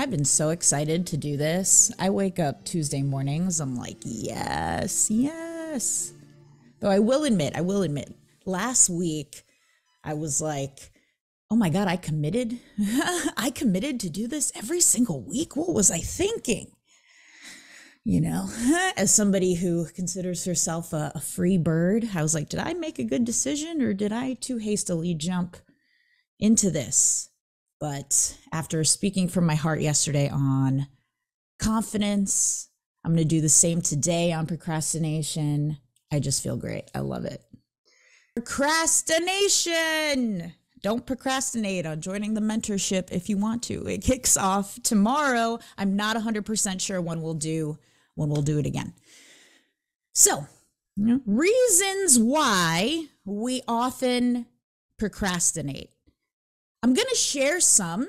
I've been so excited to do this. I wake up Tuesday mornings. I'm like, yes, yes. Though I will admit, last week I was like, oh my God, I committed. I committed to do this every single week. What was I thinking? You know, as somebody who considers herself a free bird, I was like, did I make a good decision or did I too hastily jump into this? But after speaking from my heart yesterday on confidence, I'm going to do the same today on procrastination. I just feel great. I love it. Procrastination. Don't procrastinate on joining the mentorship if you want to. It kicks off tomorrow. I'm not 100% sure when we'll do it again. So, reasons why we often procrastinate. I'm going to share some,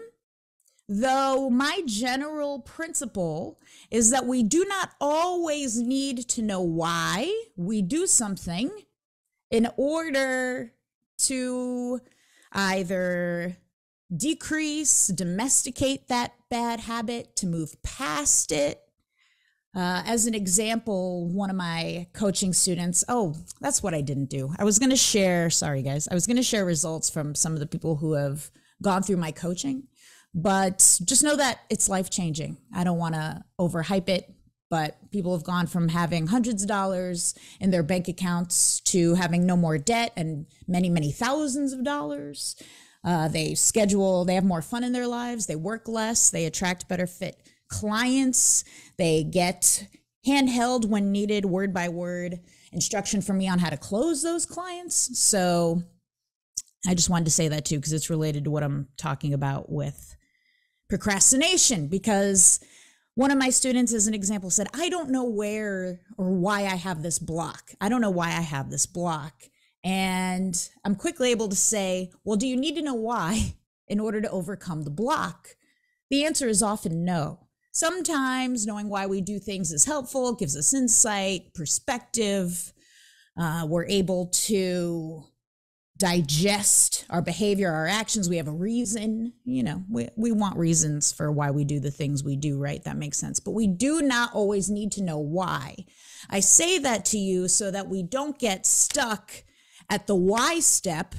though my general principle is that we do not always need to know why we do something in order to either decrease, domesticate that bad habit, to move past it. As an example, one of my coaching students, that's what I didn't do. I was going to share results from some of the people who have gone through my coaching, but just know that it's life-changing. I don't want to overhype it, but people have gone from having hundreds of dollars in their bank accounts to having no more debt and many, many thousands of dollars. They have more fun in their lives. They work less. They attract better fit clients. They get handheld when needed, word by word instruction from me on how to close those clients. So I just wanted to say that too, because it's related to what I'm talking about with procrastination. Because one of my students, as an example, said, I don't know where or why I have this block. I don't know why I have this block. And I'm quickly able to say, well, do you need to know why in order to overcome the block? The answer is often no. Sometimes knowing why we do things is helpful, gives us insight, perspective. We're able to digest our behavior, our actions. We have a reason, we want reasons for why we do the things we do, right? That makes sense. But we do not always need to know why. I say that to you so that we don't get stuck at the why step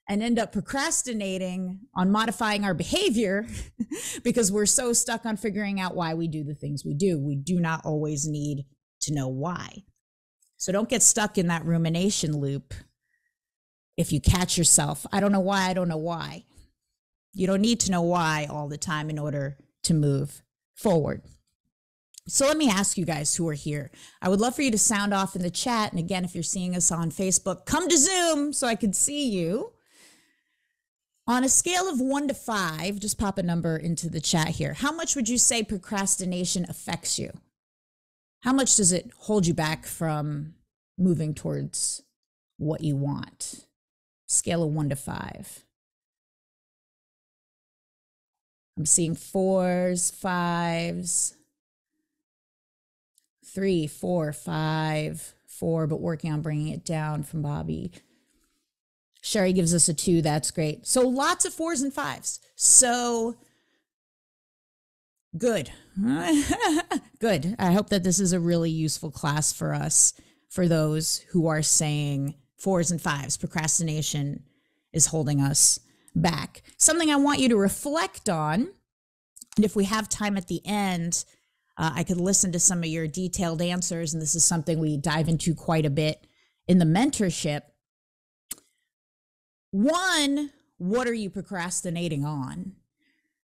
and end up procrastinating on modifying our behavior because we're so stuck on figuring out why we do the things we do. We do not always need to know why. So don't get stuck in that rumination loop. If you catch yourself, I don't know why. You don't need to know why all the time in order to move forward. So let me ask you guys who are here. I would love for you to sound off in the chat. And again, if you're seeing us on Facebook, come to Zoom so I can see you. On a scale of 1 to 5, just pop a number into the chat here. How much would you say procrastination affects you? How much does it hold you back from moving towards what you want? Scale of 1 to 5. I'm seeing 4s, 5s, 3, 4, 5, 4, but working on bringing it down from Bobby. Sherry gives us a 2. That's great. So lots of 4s and 5s. So good. Good. I hope that this is a really useful class for us, for those who are saying 4s and 5s. Procrastination is holding us back. Something I want you to reflect on, and if we have time at the end, I could listen to some of your detailed answers, and this is something we dive into quite a bit in the mentorship. 1, what are you procrastinating on?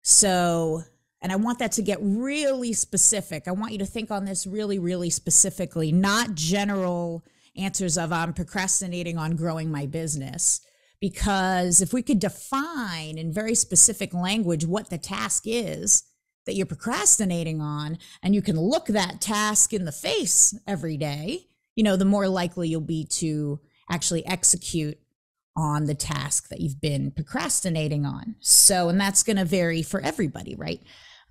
So, and I want that to get really specific. I want you to think on this really, really specifically, not general answers of I'm procrastinating on growing my business. Because if we could define in very specific language what the task is that you're procrastinating on, and you can look that task in the face every day, the more likely you'll be to actually execute on the task that you've been procrastinating on. So, and that's going to vary for everybody, right?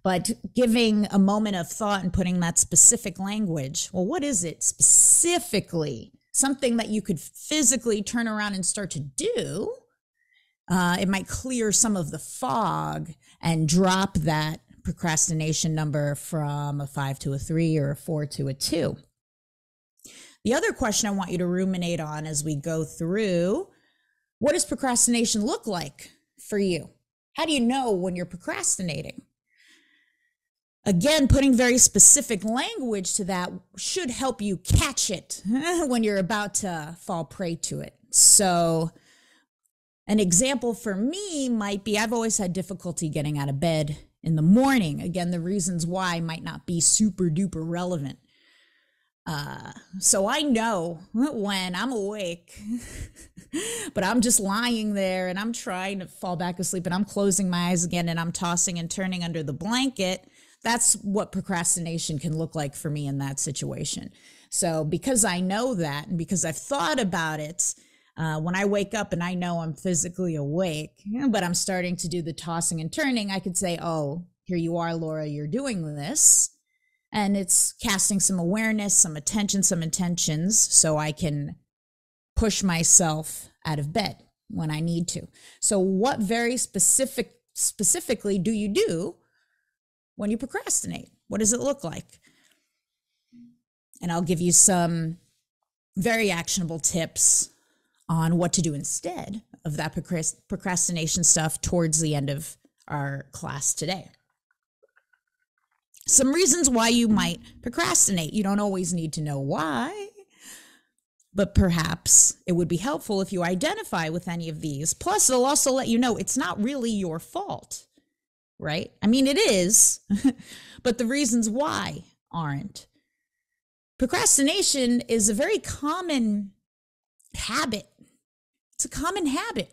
But giving a moment of thought and putting that specific language, well, what is it specifically? Something that you could physically turn around and start to do. It might clear some of the fog and drop that procrastination number from a 5 to a 3 or a 4 to a 2. The other question I want you to ruminate on as we go through, what does procrastination look like for you? How do you know when you're procrastinating? Again, putting very specific language to that should help you catch it when you're about to fall prey to it. So an example for me might be, I've always had difficulty getting out of bed in the morning. Again, the reasons why might not be super duper relevant. So I know when I'm awake, but I'm just lying there and I'm trying to fall back asleep and I'm closing my eyes again and I'm tossing and turning under the blanket. That's what procrastination can look like for me in that situation. So because I know that and because I've thought about it, when I wake up and I know I'm physically awake, but I'm starting to do the tossing and turning, I could say, oh, here you are, Laura, you're doing this. And it's casting some awareness, some attention, some intentions so I can push myself out of bed when I need to. So what very specifically do you do when you procrastinate? What does it look like? And I'll give you some very actionable tips on what to do instead of that procrastination stuff towards the end of our class today. Some reasons why you might procrastinate. You don't always need to know why, but perhaps it would be helpful if you identify with any of these. Plus, it'll also let you know it's not really your fault, right? I mean, it is, but the reasons why aren't. Procrastination is a very common habit. It's a common habit.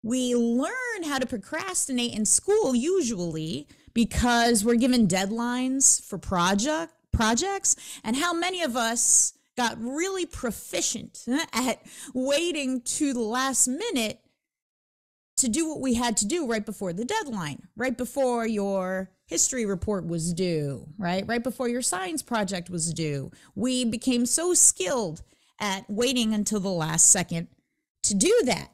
We learn how to procrastinate in school usually because we're given deadlines for projects, and how many of us got really proficient at waiting to the last minute to do what we had to do right before the deadline, right before your history report was due, right before your science project was due. We became so skilled at waiting until the last second to do that.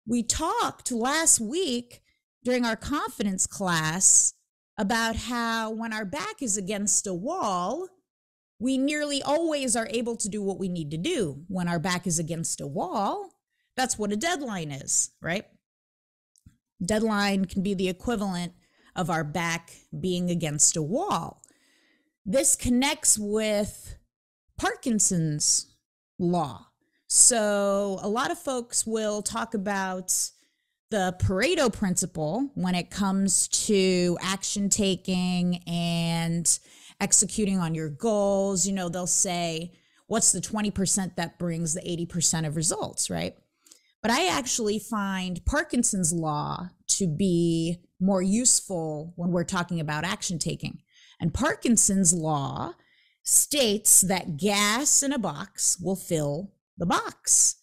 We talked last week during our confidence class about how when our back is against a wall, we nearly always are able to do what we need to do. When our back is against a wall, that's what a deadline is, right? Deadline can be the equivalent of our back being against a wall. This connects with Parkinson's law. So a lot of folks will talk about the Pareto principle when it comes to action taking and executing on your goals. You know, they'll say, what's the 20% that brings the 80% of results, right? But I actually find Parkinson's law to be more useful when we're talking about action taking. And Parkinson's law states that gas in a box will fill the box.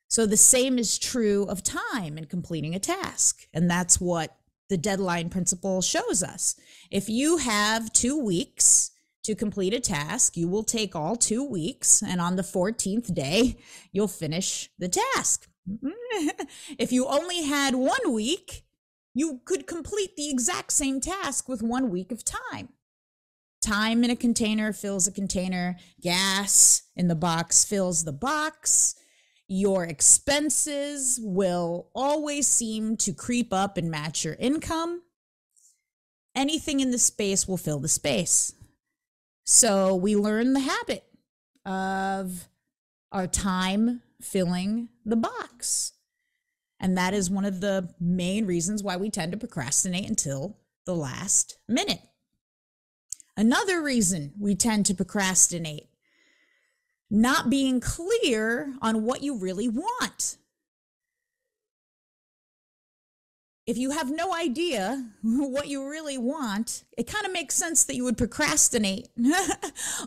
So the same is true of time in completing a task. And that's what the deadline principle shows us. If you have 2 weeks to complete a task, you will take all 2 weeks, and on the 14th day, you'll finish the task. If you only had 1 week, you could complete the exact same task with 1 week of time. Time in a container fills a container. Gas in the box fills the box. Your expenses will always seem to creep up and match your income. Anything in the space will fill the space. So we learn the habit of our time filling the box. And that is one of the main reasons why we tend to procrastinate until the last minute. Another reason we tend to procrastinate, not being clear on what you really want. If you have no idea what you really want, it kind of makes sense that you would procrastinate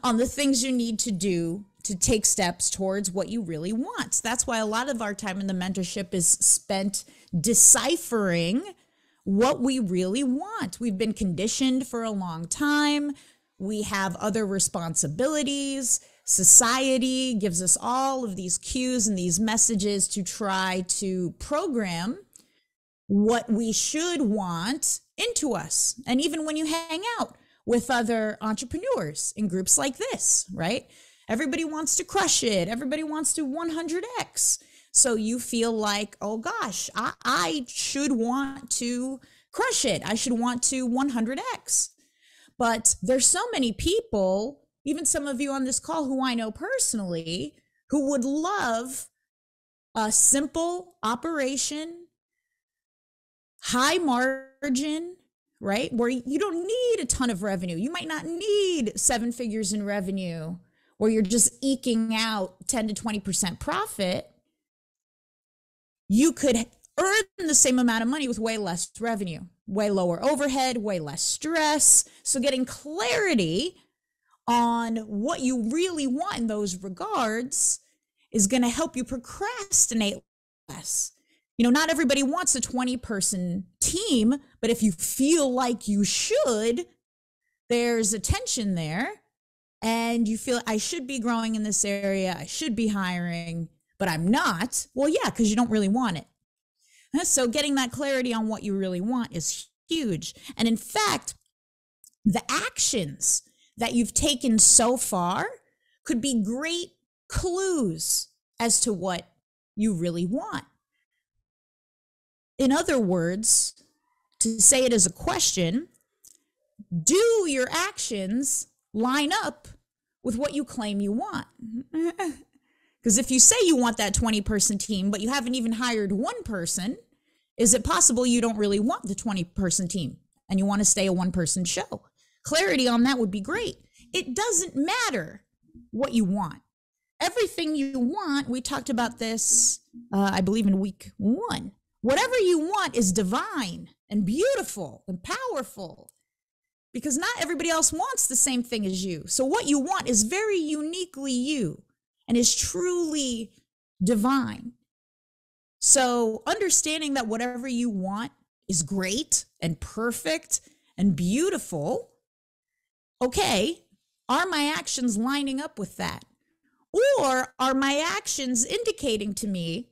on the things you need to do to take steps towards what you really want. That's why a lot of our time in the mentorship is spent deciphering what we really want. We've been conditioned for a long time. We have other responsibilities. Society gives us all of these cues and these messages to try to program what we should want into us. And even when you hang out with other entrepreneurs in groups like this, right? Everybody wants to crush it. Everybody wants to 100x. So you feel like, oh gosh, I should want to crush it. I should want to 100x. But there's so many people, even some of you on this call who I know personally, who would love a simple operation, high margin, right? Where you don't need a ton of revenue. You might not need 7 figures in revenue, where you're just eking out 10 to 20% profit. You could earn the same amount of money with way less revenue, way lower overhead, way less stress. So getting clarity on what you really want in those regards is going to help you procrastinate less. You know, not everybody wants a 20-person team, but if you feel like you should, there's a tension there, and you feel, I should be growing in this area, I should be hiring, but I'm not. Well, yeah, because you don't really want it. So getting that clarity on what you really want is huge. And in fact, the actions that you've taken so far could be great clues as to what you really want. In other words, to say it as a question, do your actions line up with what you claim you want? Because if you say you want that 20-person team, but you haven't even hired one person, is it possible you don't really want the 20-person team and you want to stay a one-person show? Clarity on that would be great. It doesn't matter what you want. Everything you want, we talked about this, I believe in week 1. Whatever you want is divine and beautiful and powerful, because not everybody else wants the same thing as you. So what you want is very uniquely you and is truly divine. So understanding that whatever you want is great and perfect and beautiful. Okay, are my actions lining up with that? Or are my actions indicating to me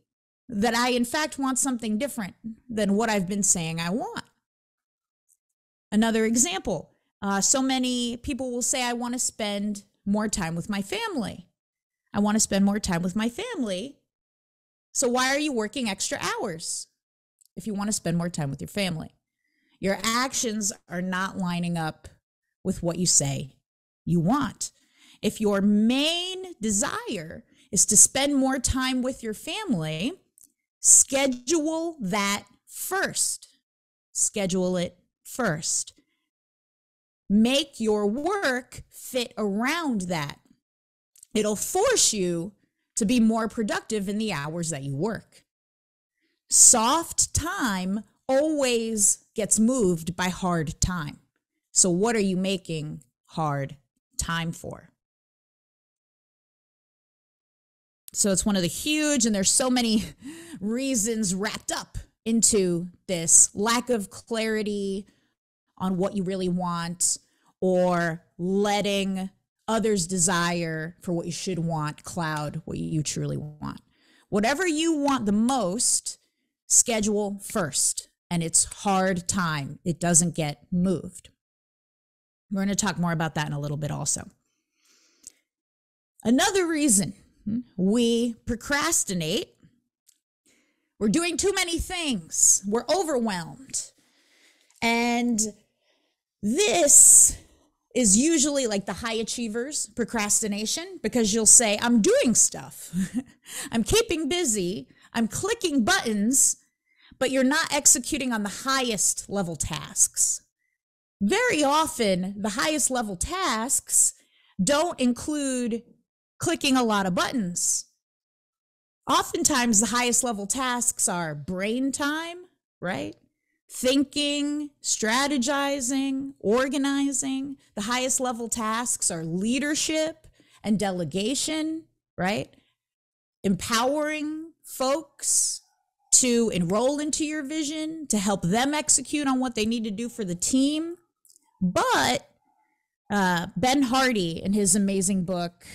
that I, in fact, want something different than what I've been saying I want? Another example, so many people will say, I want to spend more time with my family. I want to spend more time with my family. So why are you working extra hours if you want to spend more time with your family? Your actions are not lining up with what you say you want. If your main desire is to spend more time with your family, schedule that first. Schedule it first. Make your work fit around that. It'll force you to be more productive in the hours that you work. Soft time always gets moved by hard time. So what are you making hard time for? So it's one of the huge, and there's so many reasons wrapped up into this lack of clarity on what you really want, or letting others' desire for what you should want cloud what you truly want. Whatever you want the most, schedule first, and it's hard time. It doesn't get moved. We're going to talk more about that in a little bit also. Another reason we procrastinate, we're doing too many things. We're overwhelmed. And this is usually like the high achievers procrastination, because you'll say, I'm doing stuff. I'm keeping busy. I'm clicking buttons, but you're not executing on the highest level tasks. Very often, the highest level tasks don't include clicking a lot of buttons. Oftentimes, the highest level tasks are brain time, right? Thinking, strategizing, organizing. The highest level tasks are leadership and delegation, right? Empowering folks to enroll into your vision, to help them execute on what they need to do for the team. But Ben Hardy, in his amazing book,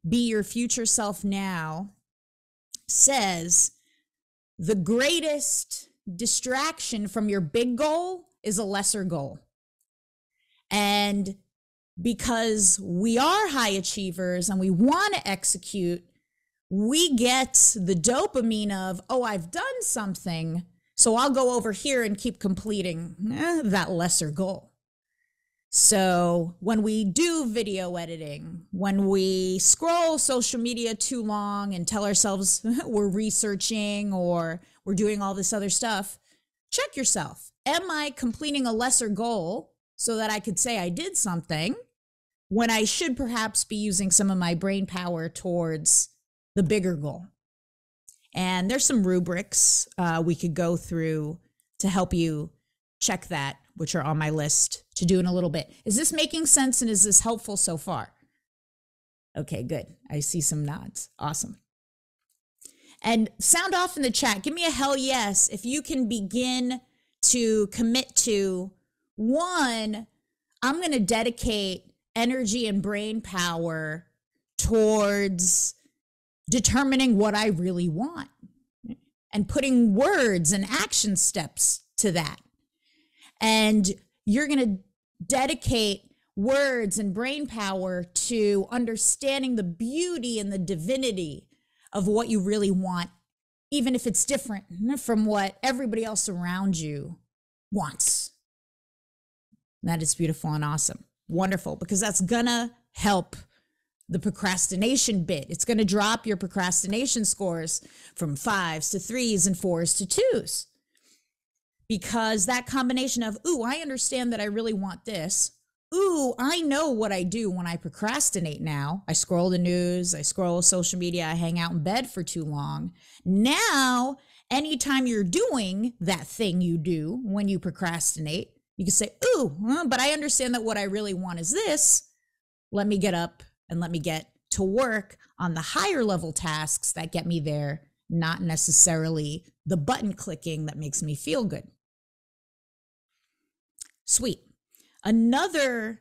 Be Your Future Self Now, says the greatest distraction from your big goal is a lesser goal. And because we are high achievers and we want to execute, we get the dopamine of, oh, I've done something, so I'll go over here and keep completing that lesser goal. So when we do video editing, when we scroll social media too long and tell ourselves we're researching or we're doing all this other stuff, check yourself. Am I completing a lesser goal so that I could say I did something when I should perhaps be using some of my brain power towards the bigger goal? And there's some rubrics we could go through to help you check that, which are on my list to do in a little bit. Is this making sense and is this helpful so far? Okay, good. I see some nods. Awesome. And sound off in the chat. Give me a hell yes if you can begin to commit to, one, I'm going to dedicate energy and brain power towards determining what I really want and putting words and action steps to that. And you're going to dedicate words and brain power to understanding the beauty and the divinity of what you really want, even if it's different from what everybody else around you wants. That is beautiful and awesome. Wonderful, because that's going to help the procrastination bit. It's going to drop your procrastination scores from 5s to 3s and 4s to 2s. Because that combination of, ooh, I understand that I really want this. Ooh, I know what I do when I procrastinate now. I scroll the news, I scroll social media, I hang out in bed for too long. Now, anytime you're doing that thing you do when you procrastinate, you can say, ooh, but I understand that what I really want is this. Let me get up and let me get to work on the higher level tasks that get me there, not necessarily the button clicking that makes me feel good. Sweet. Another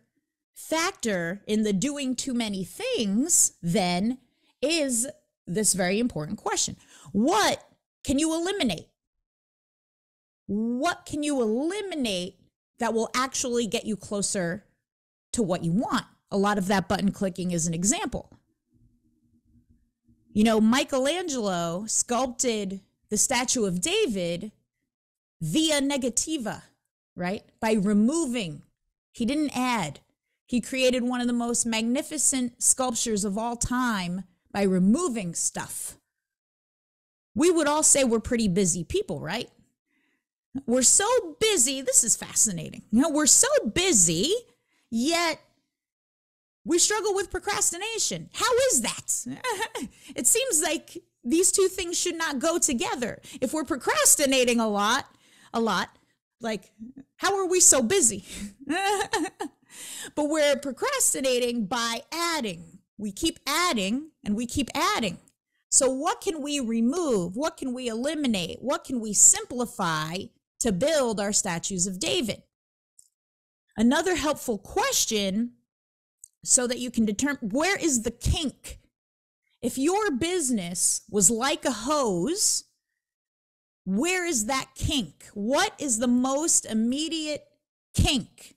factor in the doing too many things then is this very important question. What can you eliminate? What can you eliminate that will actually get you closer to what you want? A lot of that button clicking is an example. You know, Michelangelo sculpted the statue of David via negativa, right? By removing. He didn't add. He created one of the most magnificent sculptures of all time by removing stuff. We would all say we're pretty busy people, right? We're so busy. This is fascinating. You know, we're so busy, yet we struggle with procrastination. How is that? It seems like these two things should not go together. If we're procrastinating a lot, like, how are we so busy? But we're procrastinating by adding. We keep adding and we keep adding. So what can we remove? What can we eliminate? What can we simplify to build our statues of David? Another helpful question so that you can determine, where is the kink? If your business was like a hose, where is that kink? What is the most immediate kink?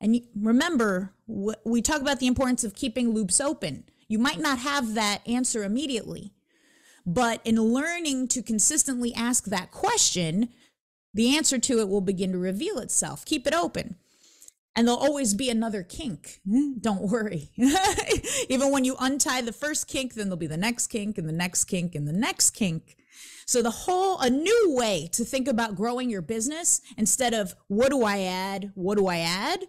And remember, we talk about the importance of keeping loops open. You might not have that answer immediately, but in learning to consistently ask that question, the answer to it will begin to reveal itself. Keep it open. And there'll always be another kink. Don't worry. Even when you untie the first kink, then there'll be the next kink and the next kink and the next kink. So a new way to think about growing your business instead of what do I add? What do I add?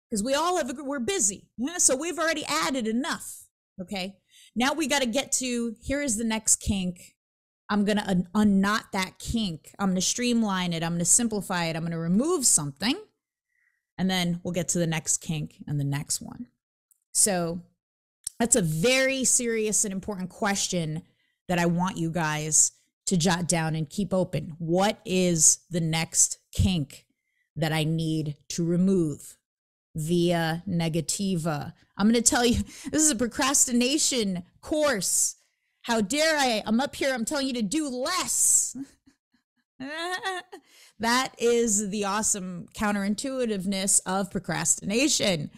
Because we're busy. So we've already added enough. Okay. Now we got to get to, here is the next kink. I'm going to unknot that kink. I'm going to streamline it. I'm going to simplify it. I'm going to remove something. And then we'll get to the next kink and the next one. So that's a very serious and important question that I want you guys to jot down and keep open. What is the next kink that I need to remove via negativa? I'm going to tell you, this is a procrastination course. How dare I? I'm up here, I'm telling you to do less. That is the awesome counterintuitiveness of procrastination.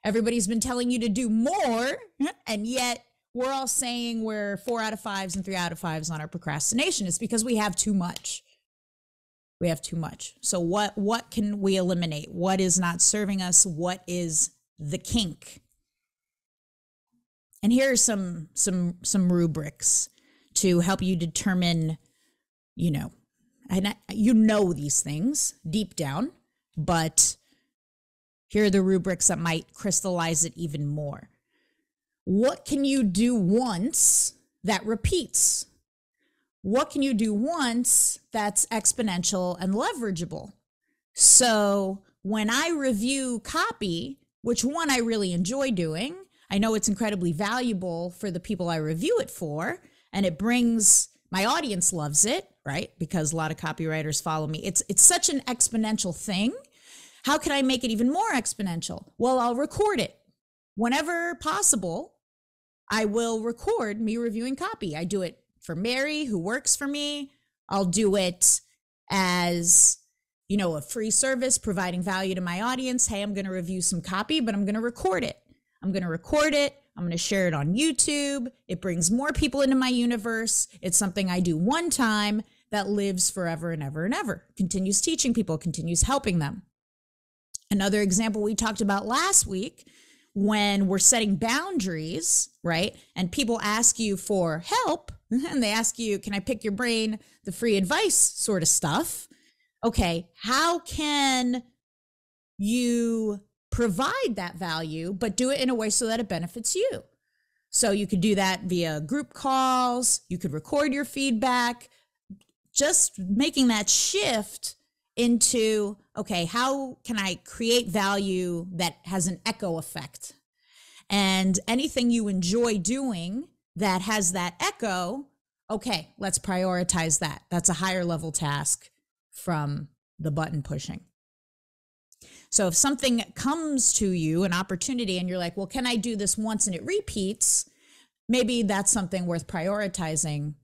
Everybody's been telling you to do more, and yet we're all saying we're 4 out of 5s and 3 out of 5s on our procrastination. It's because we have too much. We have too much. So what can we eliminate? What is not serving us? What is the kink? And here are some rubrics to help you determine, and these things deep down, but here are the rubrics that might crystallize it even more. What can you do once that repeats? What can you do once that's exponential and leverageable? So when I review copy, which one I really enjoy doing, I know it's incredibly valuable for the people I review it for, and it brings, my audience loves it, right? Because a lot of copywriters follow me. It's such an exponential thing. How can I make it even more exponential? Well, I'll record it. Whenever possible, I will record me reviewing copy. I do it for Mary, who works for me. I'll do it as, a free service, providing value to my audience. Hey, I'm going to review some copy, but I'm going to record it. I'm going to share it on YouTube. It brings more people into my universe. It's something I do one time that lives forever and ever and ever. Continues teaching people, continues helping them. Another example we talked about last week, when we're setting boundaries, right? And people ask you for help, and they ask you, can I pick your brain, the free advice sort of stuff. Okay, how can you provide that value, but do it in a way so that it benefits you? So you could do that via group calls. You could record your feedback, just making that shift into, okay, how can I create value that has an echo effect? And anything you enjoy doing that has that echo, okay, let's prioritize that. That's a higher level task from the button pushing. So if something comes to you, an opportunity, and you're like, well, can I do this once and it repeats? Maybe that's something worth prioritizing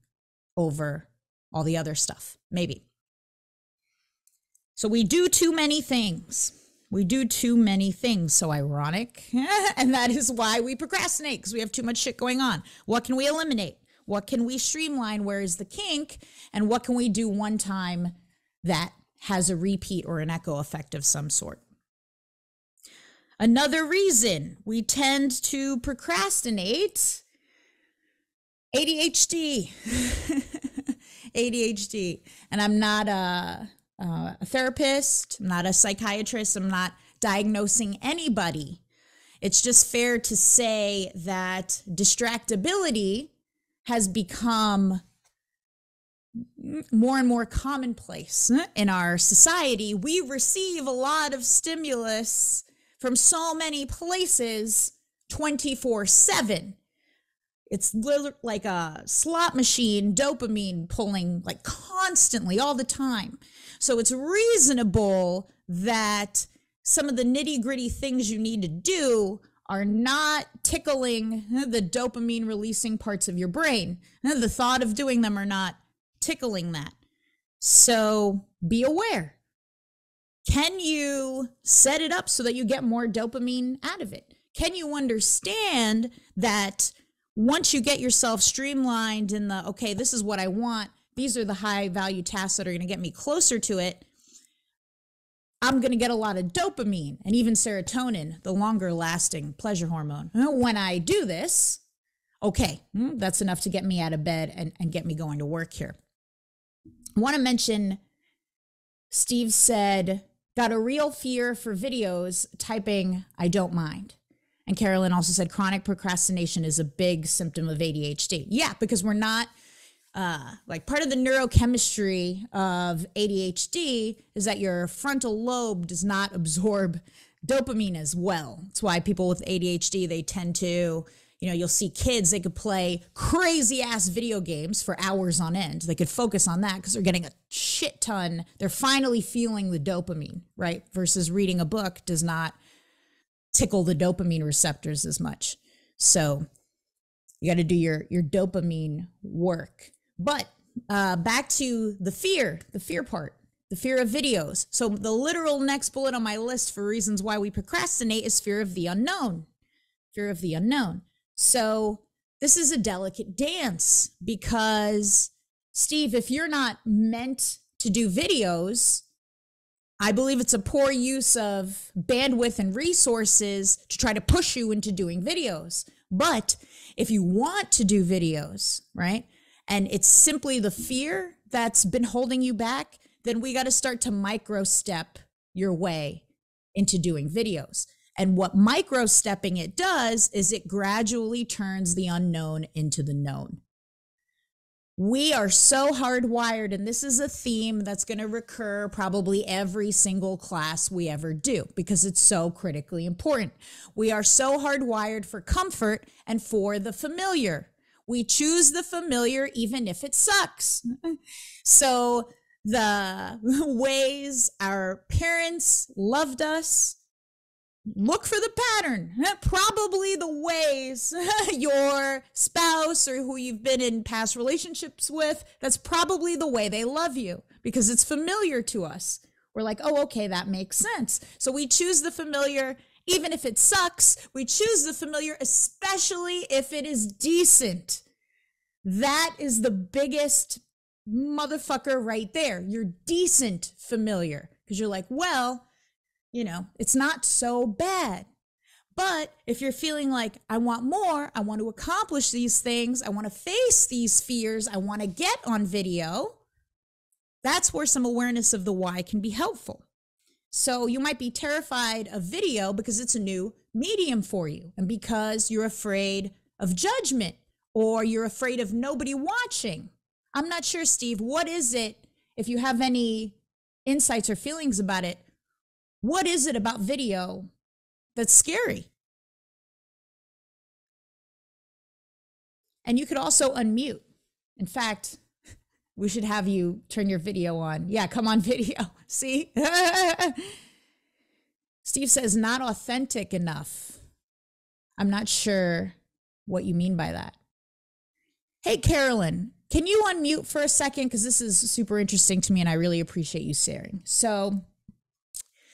over all the other stuff, maybe. So we do too many things. So ironic. And that is why we procrastinate, because we have too much shit going on. What can we eliminate? What can we streamline? Where is the kink? And what can we do one time that has a repeat or an echo effect of some sort? Another reason we tend to procrastinate, ADHD. ADHD. And I'm not a therapist, I'm not a psychiatrist, I'm not diagnosing anybody. It's just fair to say that distractibility has become more and more commonplace in our society. We receive a lot of stimulus from so many places 24/7. It's like a slot machine, dopamine pulling like constantly all the time. So it's reasonable that some of the nitty-gritty things you need to do are not tickling the dopamine releasing parts of your brain. The thought of doing them are not tickling that. So be aware. Can you set it up so that you get more dopamine out of it? Can you understand that once you get yourself streamlined in the, okay, this is what I want, these are the high value tasks that are going to get me closer to it, I'm going to get a lot of dopamine and even serotonin, the longer lasting pleasure hormone. When I do this, okay, that's enough to get me out of bed and get me going to work here. I want to mention, Steve said, got a real fear for videos, typing, I don't mind. And Carolyn also said chronic procrastination is a big symptom of ADHD. Yeah, because we're not, like part of the neurochemistry of ADHD is that your frontal lobe does not absorb dopamine as well. That's why people with ADHD, they tend to, you'll see kids, they could play crazy ass video games for hours on end. They could focus on that because they're getting a shit ton. They're finally feeling the dopamine, right? Versus reading a book does not tickle the dopamine receptors as much. So you got to do your dopamine work. But back to the fear part, the fear of videos. So the literal next bullet on my list for reasons why we procrastinate is fear of the unknown. Fear of the unknown. So this is a delicate dance because, Steve, if you're not meant to do videos, I believe it's a poor use of bandwidth and resources to try to push you into doing videos. But if you want to do videos, right, and it's simply the fear that's been holding you back, then we got to start to micro step your way into doing videos. And what micro stepping it does is it gradually turns the unknown into the known. We are so hardwired, and this is a theme that's going to recur probably every single class we ever do because it's so critically important. We are so hardwired for comfort and for the familiar. We choose the familiar even if it sucks. So the ways our parents loved us, look for the pattern. Probably the ways your spouse or who you've been in past relationships with, that's probably the way they love you because it's familiar to us. We're like, oh, okay, that makes sense. So we choose the familiar, even if it sucks. We choose the familiar, especially if it is decent. That is the biggest motherfucker right there. You're decent familiar because you're like, well, you know, it's not so bad. But if you're feeling like, I want more, I want to accomplish these things, I want to face these fears, I want to get on video, that's where some awareness of the why can be helpful. So you might be terrified of video because it's a new medium for you and because you're afraid of judgment or you're afraid of nobody watching. I'm not sure, Steve, what is it, if you have any insights or feelings about it, what is it about video that's scary? And you could also unmute. In fact, we should have you turn your video on. Yeah, come on video. See? Steve says, not authentic enough. I'm not sure what you mean by that. Hey, Carolyn, can you unmute for a second? Because this is super interesting to me and I really appreciate you sharing. So,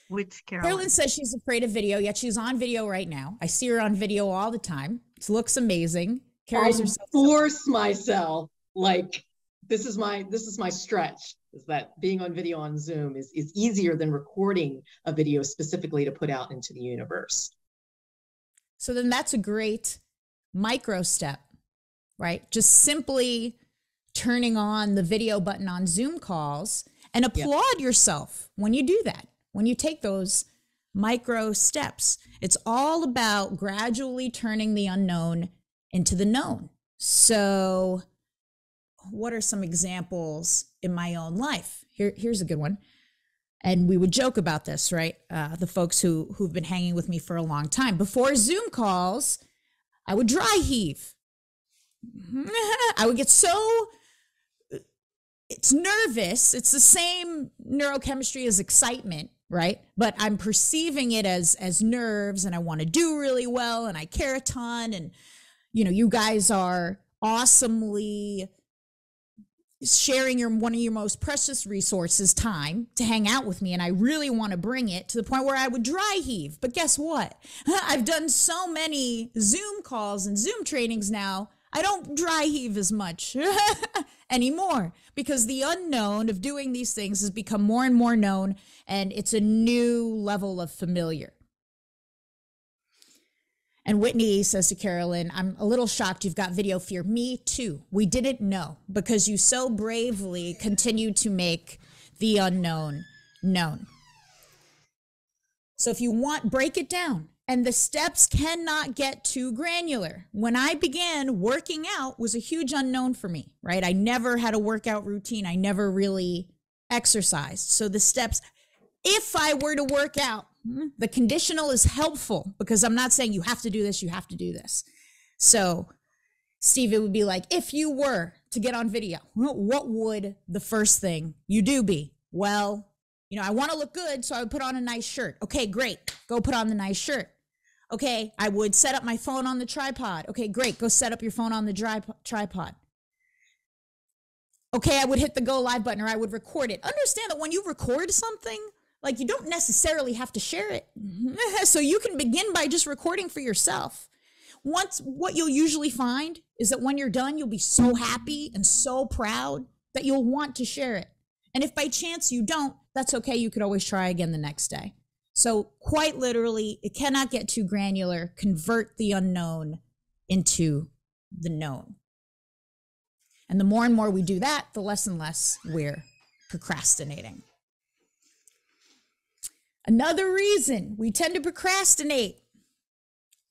which Carolyn? Carolyn says she's afraid of video, yet she's on video right now. I see her on video all the time. It looks amazing. Carries herself. Force myself, like this is my stretch, is that being on video on Zoom is easier than recording a video specifically to put out into the universe. So then that's a great micro step, right? Just simply turning on the video button on Zoom calls and applaud yourself when you do that. When you take those micro steps, it's all about gradually turning the unknown into the known. So what are some examples in my own life? Here's a good one. And we would joke about this, right? The folks who've been hanging with me for a long time. Before Zoom calls, I would dry heave. I would get so... It's nervous. It's the same neurochemistry as excitement, right? But I'm perceiving it as nerves and I want to do really well and I care a ton. And, you know, you guys are awesomely sharing one of your most precious resources, time, to hang out with me. And I really want to bring it to the point where I would dry heave. But guess what? I've done so many Zoom calls and Zoom trainings now, I don't dry heave as much anymore because the unknown of doing these things has become more and more known and it's a new level of familiar. And Whitney says to Carolyn, I'm a little shocked you've got video fear. Me too. We didn't know because you so bravely continue to make the unknown known. So if you want, break it down. And the steps cannot get too granular. When I began, working out was a huge unknown for me, right? I never had a workout routine. I never really exercised. So the steps, if I were to work out, the conditional is helpful because I'm not saying you have to do this, you have to do this. So Steve, it would be like, if you were to get on video, what would the first thing you do be? Well, you know, I want to look good, so I would put on a nice shirt. Okay, great. Go put on the nice shirt. Okay, I would set up my phone on the tripod. Okay, great. Go set up your phone on the tripod. okay, I would hit the go live button or I would record it. Understand that when you record something, like, you don't necessarily have to share it. So you can begin by just recording for yourself. What you'll usually find is that when you're done, you'll be so happy and so proud that you'll want to share it. And if by chance you don't, that's okay. You could always try again the next day. So quite literally, it cannot get too granular. Convert the unknown into the known. And the more and more we do that, the less and less we're procrastinating. Another reason we tend to procrastinate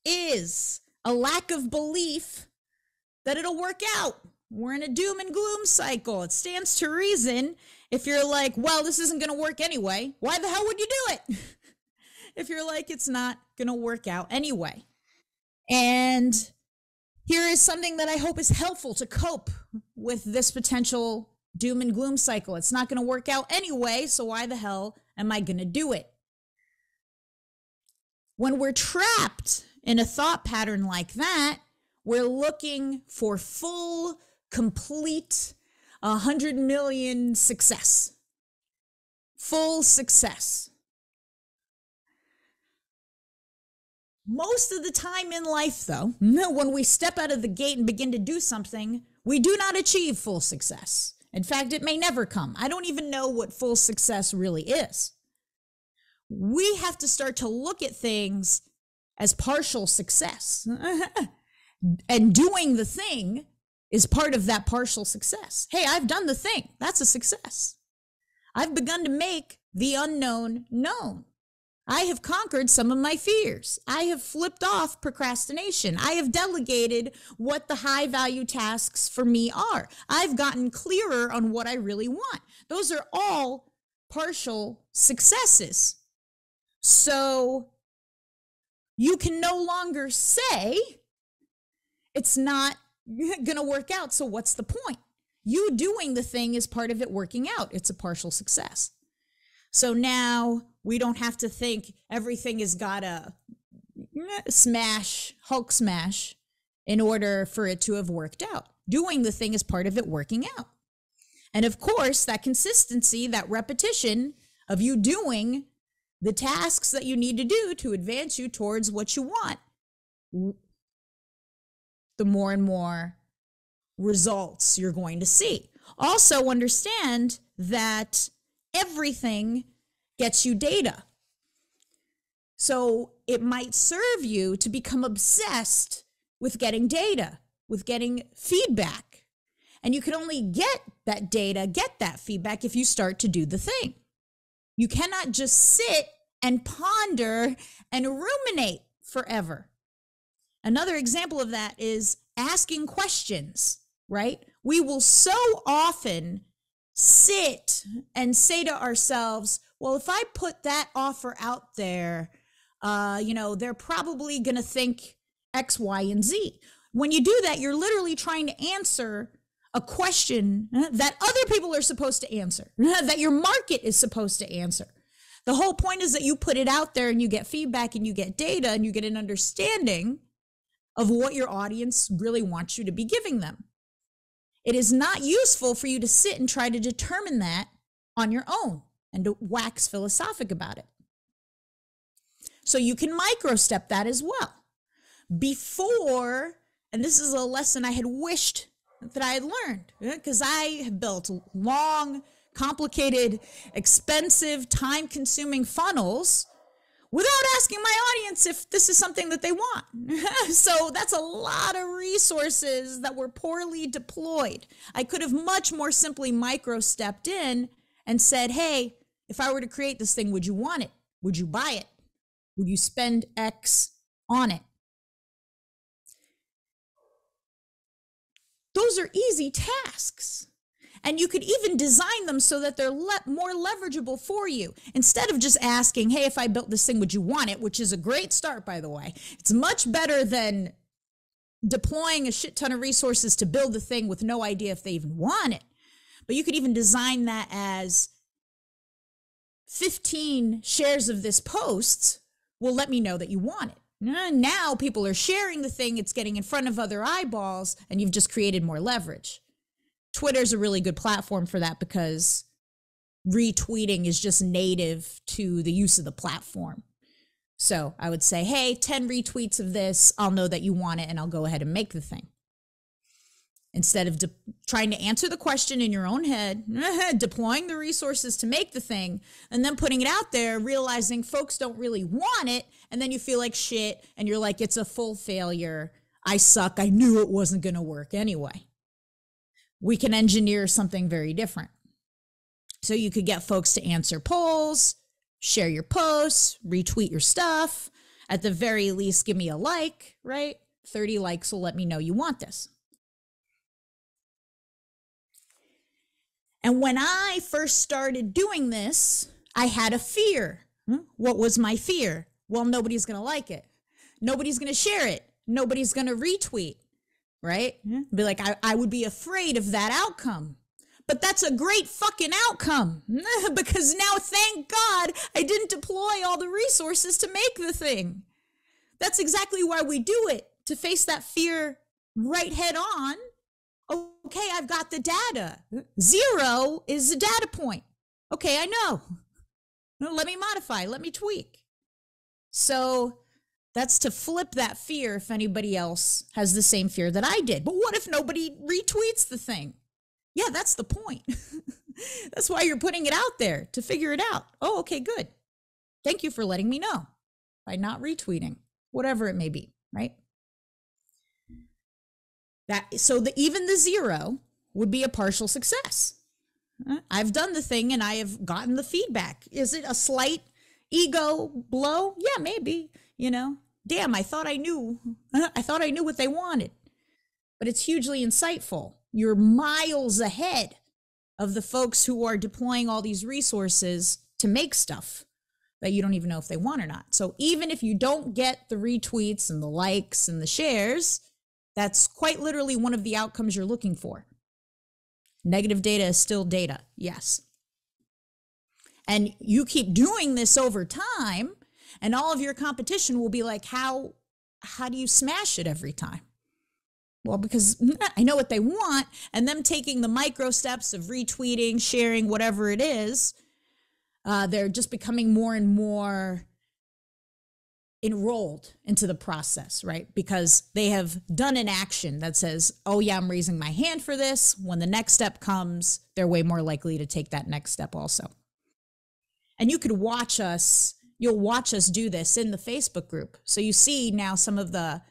is a lack of belief that it'll work out. We're in a doom and gloom cycle. It stands to reason if you're like, well, this isn't going to work anyway, why the hell would you do it? If you're like, it's not going to work out anyway. And here is something that I hope is helpful to cope with this potential doom and gloom cycle. It's not going to work out anyway, so why the hell am I going to do it? When we're trapped in a thought pattern like that, we're looking for full, complete, 100 million success. Full success. Most of the time in life, though, when we step out of the gate and begin to do something, we do not achieve full success. In fact, it may never come. I don't even know what full success really is. We have to start to look at things as partial success. And doing the thing is part of that partial success. Hey, I've done the thing. That's a success. I've begun to make the unknown known. I have conquered some of my fears. I have flipped off procrastination. I have delegated what the high value tasks for me are. I've gotten clearer on what I really want. Those are all partial successes. So you can no longer say it's not going to work out. So what's the point? You doing the thing is part of it working out. It's a partial success. So now we don't have to think everything has got to Hulk smash in order for it to have worked out. Doing the thing is part of it working out. And of course, that consistency, that repetition of you doing the tasks that you need to do to advance you towards what you want, the more and more results you're going to see. Also understand that everything gets you data. So it might serve you to become obsessed with getting data, with getting feedback. And you can only get that data, get that feedback if you start to do the thing. You cannot just sit and ponder and ruminate forever. Another example of that is asking questions, right? We will so often sit and say to ourselves, well, if I put that offer out there, they're probably going to think X, Y, and Z. When you do that, you're literally trying to answer a question that other people are supposed to answer, that your market is supposed to answer. The whole point is that you put it out there and you get feedback and you get data and you get an understanding of what your audience really wants you to be giving them. It is not useful for you to sit and try to determine that on your own and to wax philosophic about it. So you can micro-step that as well. Before, and this is a lesson I had wished that I had learned, because I have built long, complicated, expensive, time-consuming funnels without asking my audience if this is something that they want. So that's a lot of resources that were poorly deployed. I could have much more simply micro-stepped in and said, hey, if I were to create this thing, would you want it? Would you buy it? Would you spend X on it? Those are easy tasks. And you could even design them so that they're more leverageable for you. Instead of just asking, hey, if I built this thing, would you want it? Which is a great start, by the way. It's much better than deploying a shit ton of resources to build the thing with no idea if they even want it. But you could even design that as 15 shares of this post will let me know that you want it. Now people are sharing the thing, it's getting in front of other eyeballs, and you've just created more leverage. Twitter's a really good platform for that because retweeting is just native to the use of the platform. So I would say, hey, 10 retweets of this, I'll know that you want it and I'll go ahead and make the thing. Instead of trying to answer the question in your own head, deploying the resources to make the thing, and then putting it out there, realizing folks don't really want it, and then you feel like shit, and you're like, it's a full failure. I suck. I knew it wasn't going to work anyway. We can engineer something very different. So you could get folks to answer polls, share your posts, retweet your stuff. At the very least, give me a like, right? 30 likes will let me know you want this. And when I first started doing this, I had a fear. What was my fear? Well, nobody's going to like it. Nobody's going to share it. Nobody's going to retweet, right? Be like, I would be afraid of that outcome. But that's a great fucking outcome because now, thank God, I didn't deploy all the resources to make the thing. That's exactly why we do it, to face that fear right head on. Okay, I've got the data. 0 is the data point. Okay, I know. Let me modify, let me tweak. So that's to flip that fear if anybody else has the same fear that I did. But what if nobody retweets the thing? Yeah, that's the point. That's why you're putting it out there, to figure it out. Oh, okay, good. Thank you for letting me know by not retweeting, whatever it may be, right? So even the 0 would be a partial success. I've done the thing and I have gotten the feedback. Is it a slight ego blow? Yeah, maybe, damn, I thought I knew what they wanted, but it's hugely insightful. You're miles ahead of the folks who are deploying all these resources to make stuff that you don't even know if they want or not. So even if you don't get the retweets and the likes and the shares, that's quite literally one of the outcomes you're looking for. Negative data is still data, yes. And you keep doing this over time, and all of your competition will be like, how do you smash it every time? Well, because I know what they want, and them taking the micro steps of retweeting, sharing, whatever it is, they're just becoming more and more enrolled into the process, right? Because they have done an action that says, oh yeah, I'm raising my hand for this. When the next step comes, they're way more likely to take that next step also. And you could watch us, you'll watch us do this in the Facebook group. So you see now some of the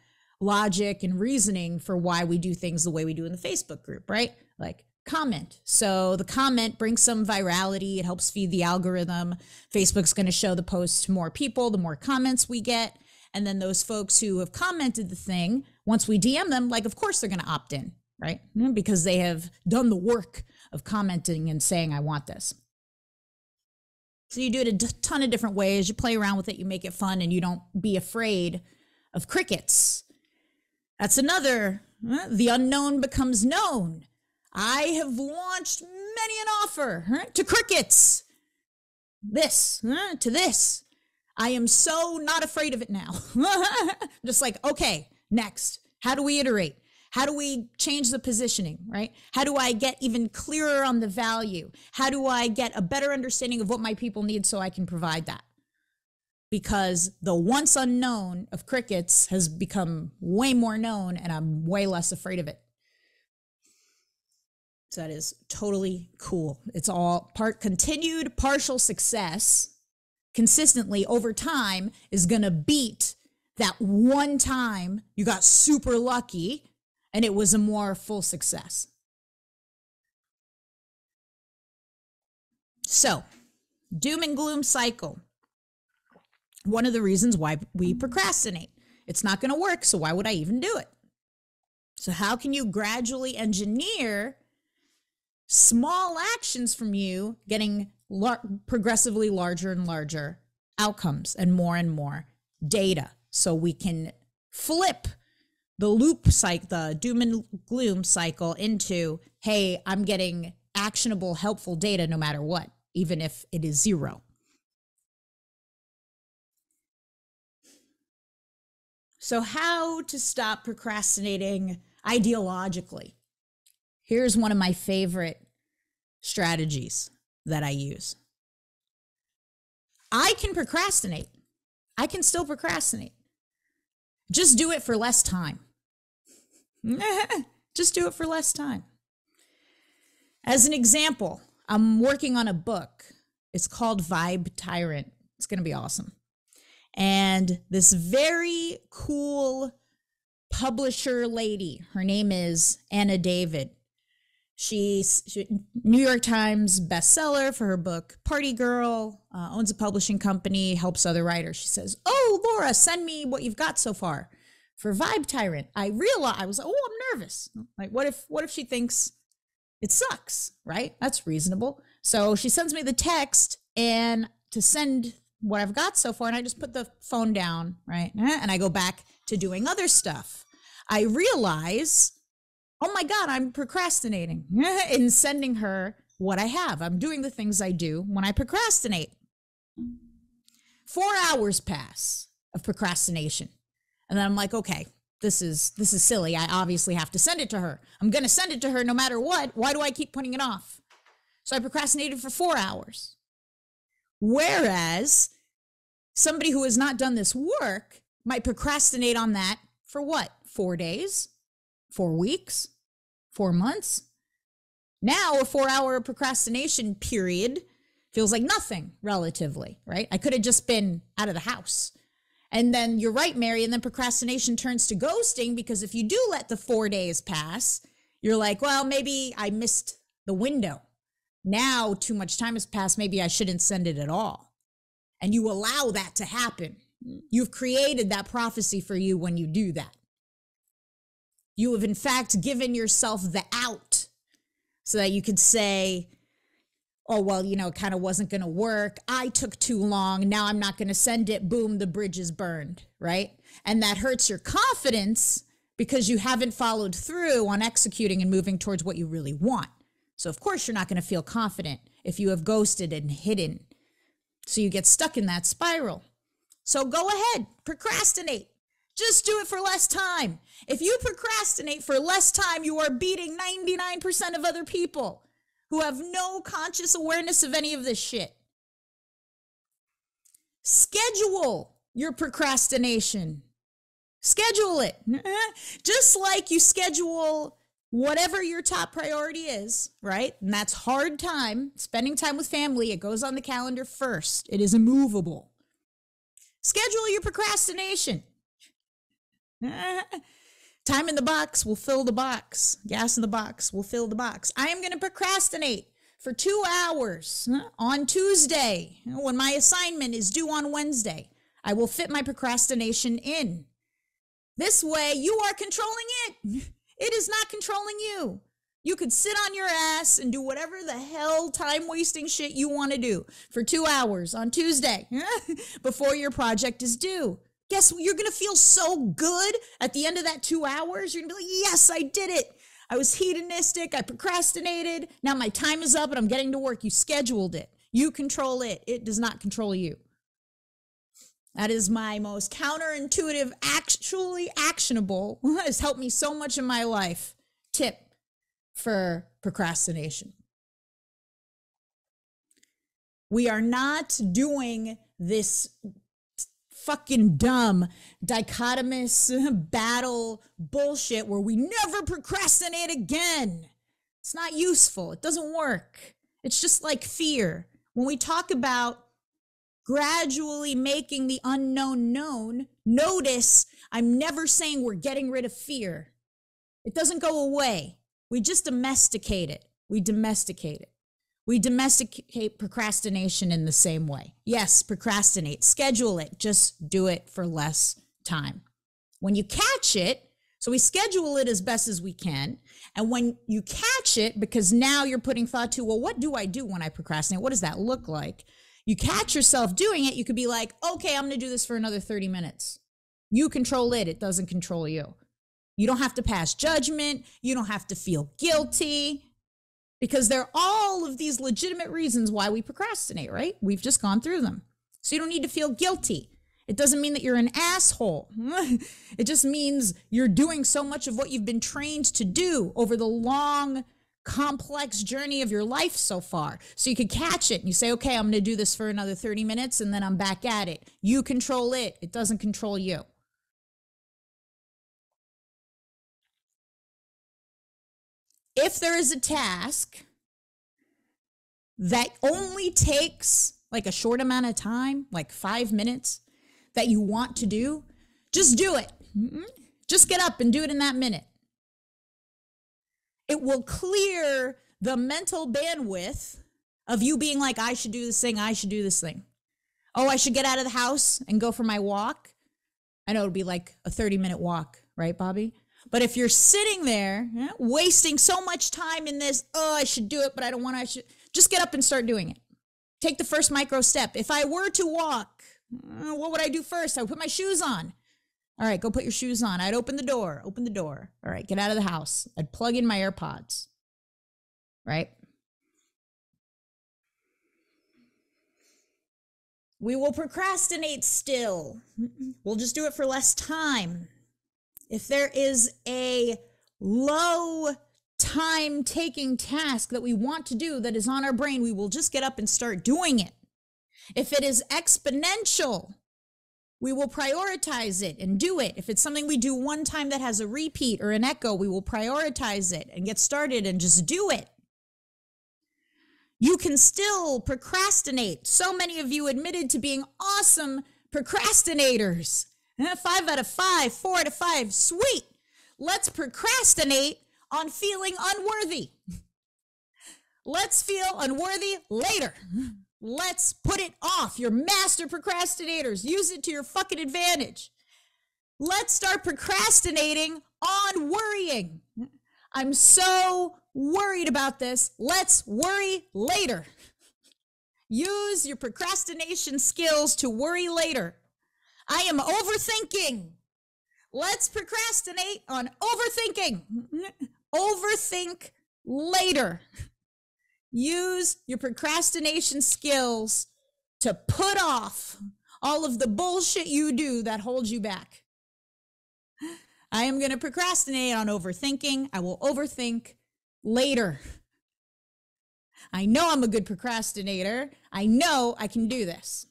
logic and reasoning for why we do things the way we do in the Facebook group, right? Like comment. So the comment brings some virality. It helps feed the algorithm. Facebook's going to show the post to more people, the more comments we get. And then those folks who have commented the thing, once we DM them, like, of course they're going to opt in, right? Because they have done the work of commenting and saying, I want this. So you do it a ton of different ways. You play around with it, you make it fun, and you don't be afraid of crickets. That's another, the unknown becomes known. I have launched many an offer to crickets. This, to this. I am so not afraid of it now. Just like, okay, next. How do we iterate? How do we change the positioning, right? How do I get even clearer on the value? How do I get a better understanding of what my people need so I can provide that? Because the once unknown of crickets has become way more known, and I'm way less afraid of it. So that is totally cool. It's all continued partial success consistently over time is going to beat that one time you got super lucky and it was a more full success. So, doom and gloom cycle. One of the reasons why we procrastinate. It's not going to work, so why would I even do it? So how can you gradually engineer small actions from you getting progressively larger and larger outcomes and more data, so we can flip the loop cycle, the doom and gloom cycle, into, hey, I'm getting actionable, helpful data no matter what, even if it is 0. So how to stop procrastinating ideologically? Here's one of my favorite strategies that I use. I can procrastinate. I can still procrastinate. Just do it for less time. Just do it for less time. As an example, I'm working on a book. It's called Vibe Tyrant. It's going to be awesome. And this very cool publisher lady, her name is Anna David. She's New York Times bestseller for her book Party Girl, owns a publishing company, helps other writers. She says, "Oh, Laura, send me what you've got so far for Vibe Tyrant." I was like, oh, I'm nervous. Like, what if she thinks it sucks, right? That's reasonable. So she sends me the text and to send what I've got so far, and I just put the phone down, right? And I go back to doing other stuff. I realize, oh my God, I'm procrastinating in sending her what I have. I'm doing the things I do when I procrastinate. 4 hours pass of procrastination. And then I'm like, okay, this is silly. I obviously have to send it to her. I'm going to send it to her no matter what. Why do I keep putting it off? So I procrastinated for 4 hours. Whereas somebody who has not done this work might procrastinate on that for what? 4 days? 4 weeks? 4 months? Now a 4-hour procrastination period feels like nothing relatively, right? I could have just been out of the house. And then you're right, Mary, and then procrastination turns to ghosting, because if you do let the 4 days pass, you're like, well, maybe I missed the window. Now too much time has passed. Maybe I shouldn't send it at all. And you allow that to happen. You've created that prophecy for you when you do that. You have, in fact, given yourself the out so that you could say, oh, well, it kind of wasn't going to work. I took too long. Now I'm not going to send it. Boom, the bridge is burned, right? And that hurts your confidence because you haven't followed through on executing and moving towards what you really want. So, of course, you're not going to feel confident if you have ghosted and hidden. So you get stuck in that spiral. So go ahead, procrastinate. Just do it for less time. If you procrastinate for less time, you are beating 99% of other people who have no conscious awareness of any of this shit. Schedule your procrastination. Schedule it. Just like you schedule whatever your top priority is, right? And that's hard time, spending time with family. It goes on the calendar first. It is immovable. Schedule your procrastination. Time in the box will fill the box. Gas in the box will fill the box. I am going to procrastinate for 2 hours on Tuesday when my assignment is due on Wednesday. I will fit my procrastination in. This way, you are controlling it. It is not controlling you. You could sit on your ass and do whatever the hell time-wasting shit you want to do for 2 hours on Tuesday before your project is due. Guess what? You're going to feel so good at the end of that 2 hours. You're going to be like, yes, I did it. I was hedonistic. I procrastinated. Now my time is up and I'm getting to work. You scheduled it. You control it. It does not control you. That is my most counterintuitive, actually actionable, has helped me so much in my life, tip for procrastination. We are not doing this fucking dumb dichotomous battle bullshit where we never procrastinate again. It's not useful. It doesn't work. It's just like fear. When we talk about gradually making the unknown known, notice I'm never saying we're getting rid of fear. It doesn't go away. We just domesticate it. We domesticate it. We domesticate procrastination in the same way. Yes, procrastinate, schedule it, just do it for less time. When you catch it, so we schedule it as best as we can. And when you catch it, because now you're putting thought to, well, what do I do when I procrastinate? What does that look like? You catch yourself doing it, you could be like, okay, I'm going to do this for another 30 minutes. You control it. It doesn't control you. You don't have to pass judgment. You don't have to feel guilty. Because there are all of these legitimate reasons why we procrastinate, right? We've just gone through them. So you don't need to feel guilty. It doesn't mean that you're an asshole. It just means you're doing so much of what you've been trained to do over the long complex journey of your life so far. So you could catch it and you say, okay, I'm going to do this for another 30 minutes and then I'm back at it. You control it. It doesn't control you. If there is a task that only takes like a short amount of time, like 5 minutes, that you want to do, just do it. Just get up and do it in that minute. It will clear the mental bandwidth of you being like, I should do this thing, I should do this thing. Oh, I should get out of the house and go for my walk. I know it'll be like a 30-minute walk, right, Bobby? But if you're sitting there wasting so much time in this, oh, I should do it, but I don't want to, just get up and start doing it. Take the first micro step. If I were to walk, what would I do first? I would put my shoes on. All right, go put your shoes on. I'd open the door. All right, get out of the house. I'd plug in my AirPods, right? We will procrastinate still. We'll just do it for less time. If there is a low time taking task that we want to do that is on our brain, we will just get up and start doing it. If it is exponential, we will prioritize it and do it. If it's something we do one time that has a repeat or an echo, we will prioritize it and get started and just do it. You can still procrastinate. So many of you admitted to being awesome procrastinators. 5 out of 5, 4 out of 5, sweet. Let's procrastinate on feeling unworthy. Let's feel unworthy later. Let's put it off. You're master procrastinators. Use it to your fucking advantage. Let's start procrastinating on worrying. I'm so worried about this. Let's worry later. Use your procrastination skills to worry later. I am overthinking. Let's procrastinate on overthinking. Overthink later. Use your procrastination skills to put off all of the bullshit you do that holds you back. I am going to procrastinate on overthinking. I will overthink later. I know I'm a good procrastinator. I know I can do this.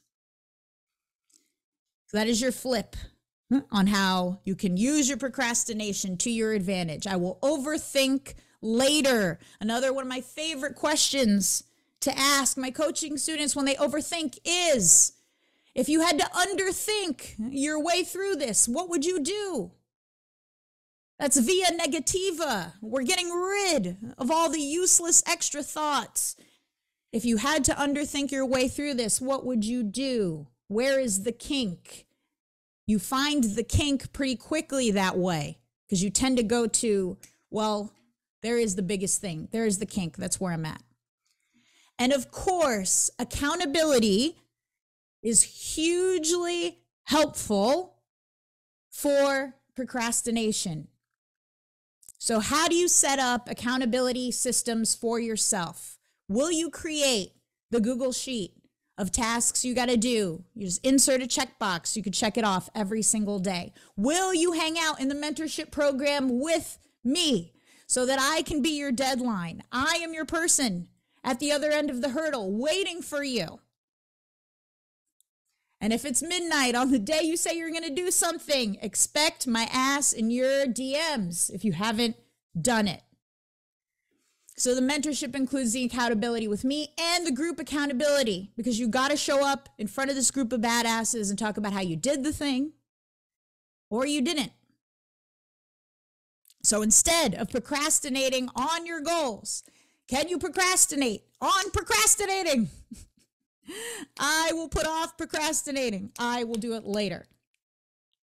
So that is your flip on how you can use your procrastination to your advantage. I will overthink later. Another one of my favorite questions to ask my coaching students when they overthink is, if you had to underthink your way through this, what would you do? That's via negativa. We're getting rid of all the useless extra thoughts. If you had to underthink your way through this, what would you do? Where is the kink? You find the kink pretty quickly that way because you tend to go to, well, there is the biggest thing. There is the kink. That's where I'm at. And of course, accountability is hugely helpful for procrastination. So how do you set up accountability systems for yourself? Will you create the Google Sheet of tasks you got to do? You just insert a checkbox. You could check it off every single day. Will you hang out in the mentorship program with me so that I can be your deadline? I am your person at the other end of the hurdle waiting for you. And if it's midnight on the day you say you're going to do something, expect my ass in your DMs if you haven't done it. So the mentorship includes the accountability with me and the group accountability, because you got to show up in front of this group of badasses and talk about how you did the thing or you didn't. So instead of procrastinating on your goals, can you procrastinate on procrastinating? I will put off procrastinating. I will do it later.